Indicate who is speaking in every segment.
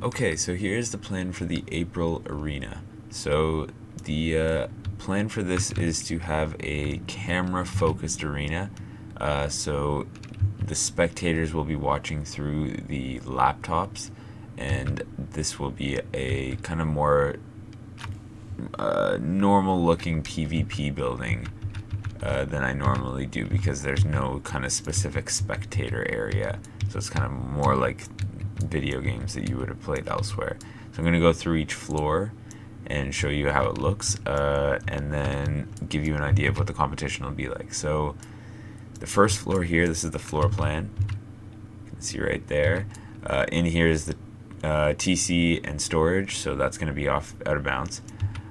Speaker 1: Okay, so here's the plan for the April arena. So the plan for this is to have a camera-focused arena. So the spectators will be watching through the laptops, and this will be a kind of more normal-looking PvP building than I normally do because there's no kind of specific spectator area. So it's kind of more like video games that you would have played elsewhere. So I'm going to go through each floor and show you how it looks, and then give you an idea of what the competition will be like. So the first floor here, this is the floor plan. You can see right there. In here is the TC and storage, so that's going to be out of bounds.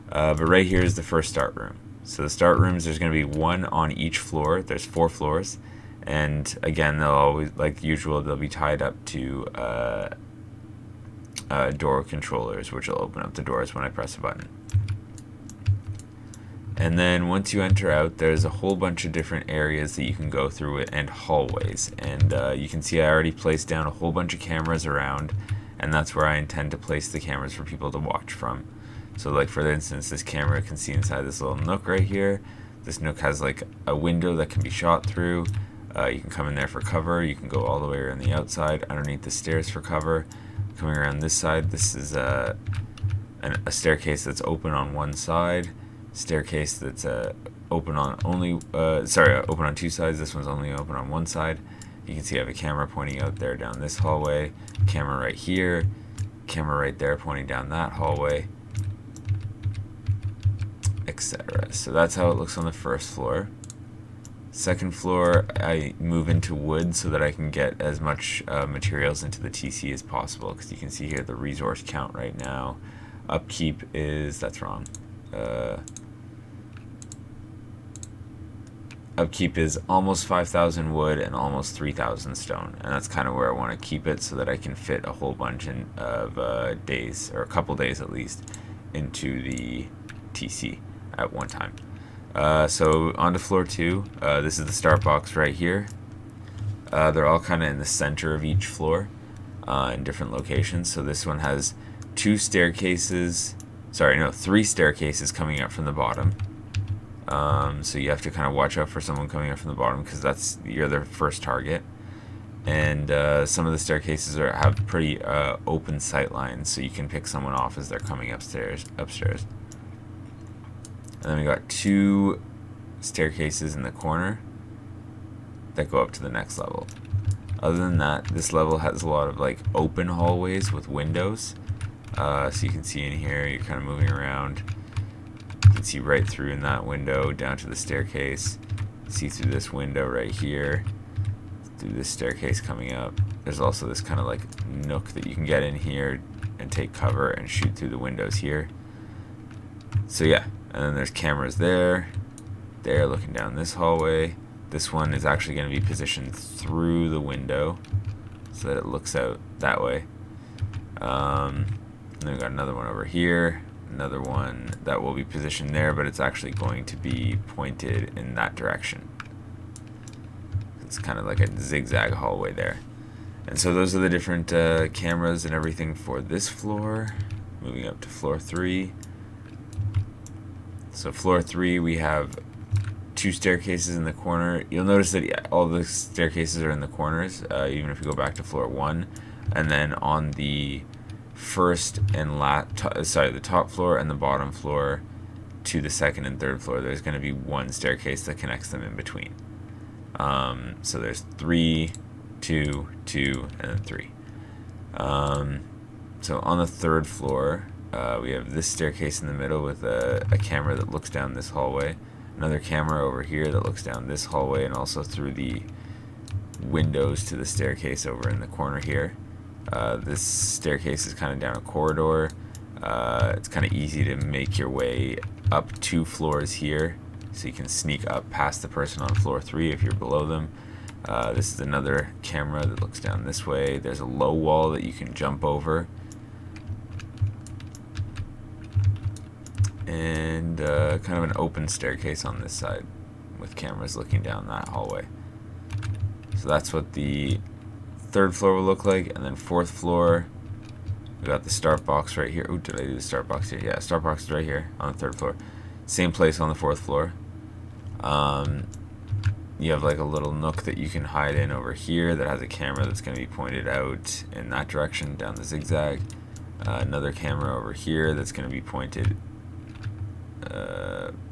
Speaker 1: But right here is the first start room. So the start rooms, there's going to be one on each floor. There's 4 floors. And again, they'll always, like usual, they'll be tied up to door controllers, which will open up the doors when I press a button. And then once you enter out, there's a whole bunch of different areas that you can go through it and hallways. And you can see I already placed down a whole bunch of cameras around, and that's where I intend to place the cameras for people to watch from. So like for instance, this camera can see inside this little nook right here. This nook has like a window that can be shot through. You can come in there for cover. You can go all the way around the outside, underneath the stairs for cover. Coming around this side, this is a staircase that's open on one side. Staircase that's open on open on 2 sides. This one's only open on one side. You can see I have a camera pointing out there down this hallway. Camera right here. Camera right there pointing down that hallway, etc. So that's how it looks on the first floor. Second floor, I move into wood so that I can get as much materials into the TC as possible, because you can see here the resource count right now. Upkeep is, that's wrong. Upkeep is almost 5,000 wood and almost 3,000 stone, and that's kind of where I want to keep it so that I can fit a whole bunch of days, or a couple days at least, into the TC at one time. So on to floor 2. This is the start box right here. They're all kind of in the center of each floor in different locations. So this one has 3 staircases coming up from the bottom. So you have to kind of watch out for someone coming up from the bottom, because you're their first target. And some of the staircases have pretty open sight lines, so you can pick someone off as they're coming upstairs. And then we got 2 staircases in the corner that go up to the next level. Other than that, this level has a lot of like open hallways with windows. So you can see in here, you're kind of moving around. You can see right through in that window down to the staircase. See through this window right here, through this staircase coming up. There's also this kind of like nook that you can get in here and take cover and shoot through the windows here. So yeah. And then there's cameras there, looking down this hallway. This one is actually going to be positioned through the window so that it looks out that way. And then we got another one over here, another one that will be positioned there, but it's actually going to be pointed in that direction. It's kind of like a zigzag hallway there. And so those are the different cameras and everything for this floor. Moving up to floor 3. So floor 3, we have 2 staircases in the corner. You'll notice that all the staircases are in the corners, even if you go back to floor 1. And then on the first and the top floor and the bottom floor to the second and third floor, there's going to be 1 staircase that connects them in between. So there's 3, 2, 2, and then 3. So on the third floor, we have this staircase in the middle with a camera that looks down this hallway. Another camera over here that looks down this hallway and also through the windows to the staircase over in the corner here. This staircase is kind of down a corridor. It's kind of easy to make your way up 2 floors here, so you can sneak up past the person on floor 3 if you're below them. This is another camera that looks down this way. There's a low wall that you can jump over. And kind of an open staircase on this side with cameras looking down that hallway. So that's what the third floor will look like. And then fourth floor, We got the start box right here. Oh, did I do the start box here? Yeah, start box is right here on the 3rd floor. Same place on the 4th floor. You have like a little nook that you can hide in over here that has a camera that's going to be pointed out in that direction down the zigzag. Another camera over here that's going to be pointed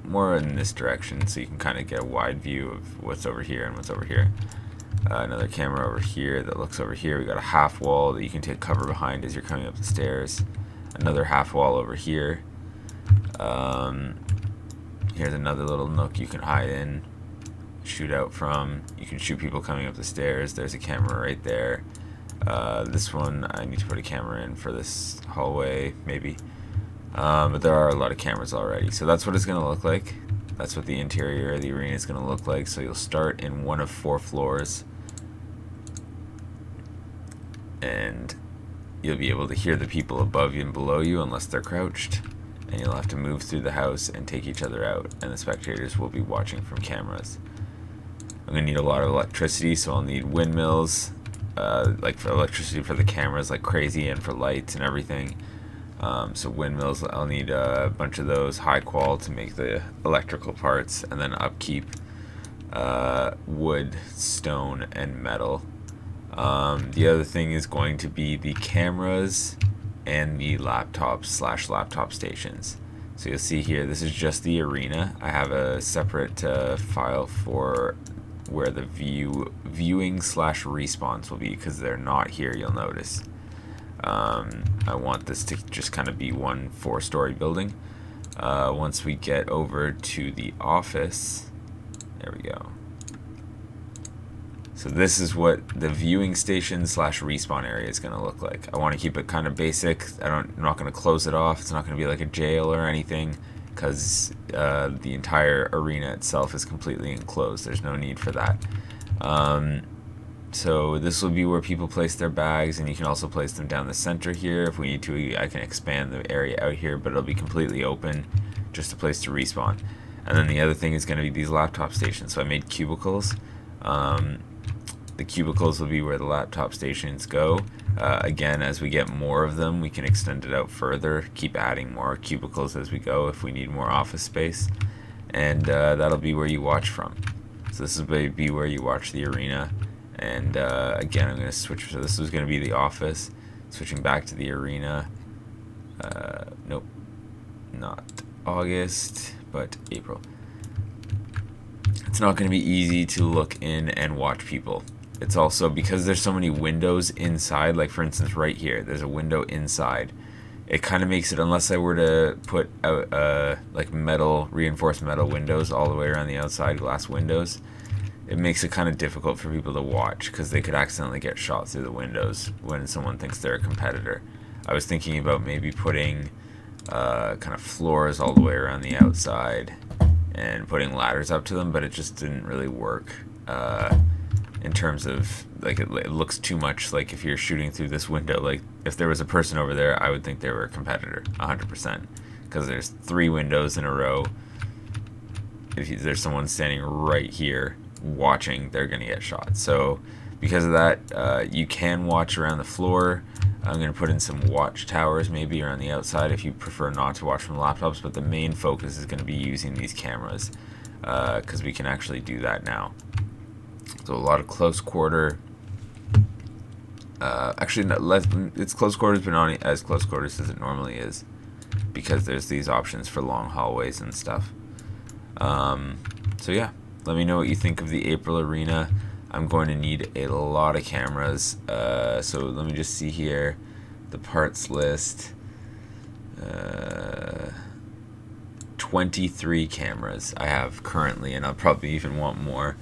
Speaker 1: more in this direction, so you can kind of get a wide view of what's over here and what's over here. Another camera over here that looks over here. We got a half wall that you can take cover behind as you're coming up the stairs. Another half wall over here. Here's another little nook you can hide in, shoot out from. You can shoot people coming up the stairs. There's a camera right there. This one I need to put a camera in for this hallway maybe, but there are a lot of cameras already, so that's what it's going to look like. That's what the interior of the arena is going to look like. So you'll start in one of 4 floors, and you'll be able to hear the people above you and below you unless they're crouched, and you'll have to move through the house and take each other out, and the spectators will be watching from cameras. I'm going to need a lot of electricity, so I'll need windmills, like for electricity for the cameras like crazy, and for lights and everything. So windmills, I'll need a bunch of those, high qual to make the electrical parts, and then upkeep, wood, stone, and metal. The other thing is going to be the cameras and the laptop stations. So you'll see here, this is just the arena. I have a separate file for where the viewing / respawns will be, because they're not here, you'll notice. I want this to just kind of be one 4-story building. Once we get over to the office, there we go. So this is what the viewing station / respawn area is going to look like. I want to keep it kind of basic. I'm not going to close it off. It's not going to be like a jail or anything, because the entire arena itself is completely enclosed. There's no need for that. So this will be where people place their bags, and you can also place them down the center here. If we need to, I can expand the area out here, but it'll be completely open, just a place to respawn. And then the other thing is going to be these laptop stations. So I made cubicles. The cubicles will be where the laptop stations go. Again, as we get more of them, we can extend it out further, keep adding more cubicles as we go if we need more office space. And that'll be where you watch from. So this will be where you watch the arena. And again, I'm going to switch. So this is going to be the office. Switching back to the arena. Nope, not August, but April. It's not going to be easy to look in and watch people. It's also because there's so many windows inside. Like for instance, right here, there's a window inside. It kind of makes it, unless I were to put out like reinforced metal windows all the way around the outside, glass windows, it makes it kind of difficult for people to watch, because they could accidentally get shot through the windows when someone thinks they're a competitor. I was thinking about maybe putting kind of floors all the way around the outside and putting ladders up to them, but it just didn't really work in terms of, like, it looks too much like if you're shooting through this window. Like if there was a person over there, I would think they were a competitor 100%, because there's 3 windows in a row. If there's someone standing right here watching, they're gonna get shot. So because of that, you can watch around the floor. I'm gonna put in some watch towers maybe around the outside if you prefer not to watch from laptops, but the main focus is going to be using these cameras, because we can actually do that now. So a lot of close quarter, actually not less, it's close quarters, but not as close quarters as it normally is, because there's these options for long hallways and stuff. So yeah, let me know what you think of the April arena. I'm going to need a lot of cameras, so let me just see here, the parts list, 23 cameras I have currently, and I'll probably even want more.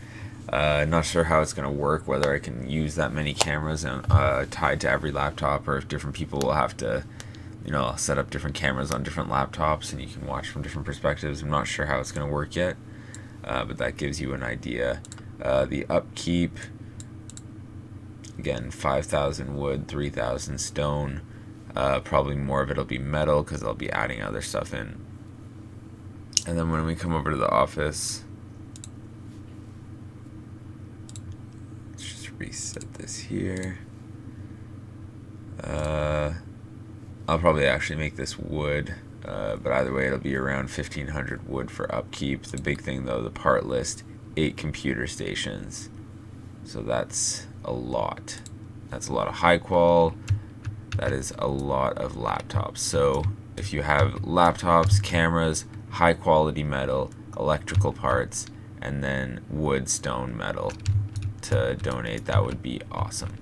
Speaker 1: Not sure how it's going to work, whether I can use that many cameras tied to every laptop, or if different people will have to, set up different cameras on different laptops and you can watch from different perspectives. I'm not sure how it's going to work yet, but that gives you an idea. The upkeep, again, 5,000 wood, 3,000 stone. Probably more of it will be metal, because I'll be adding other stuff in. And then when we come over to the office, let's just reset this here. I'll probably actually make this wood, but either way it'll be around 1,500 wood for upkeep. The big thing though, the part list, 8 computer stations. So that's a lot. That's a lot of high qual. That is a lot of laptops. So if you have laptops, cameras, high quality metal, electrical parts, and then wood, stone, metal to donate, that would be awesome.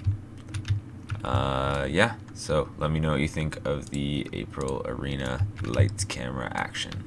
Speaker 1: Yeah, so let me know what you think of the April Arena lights camera action.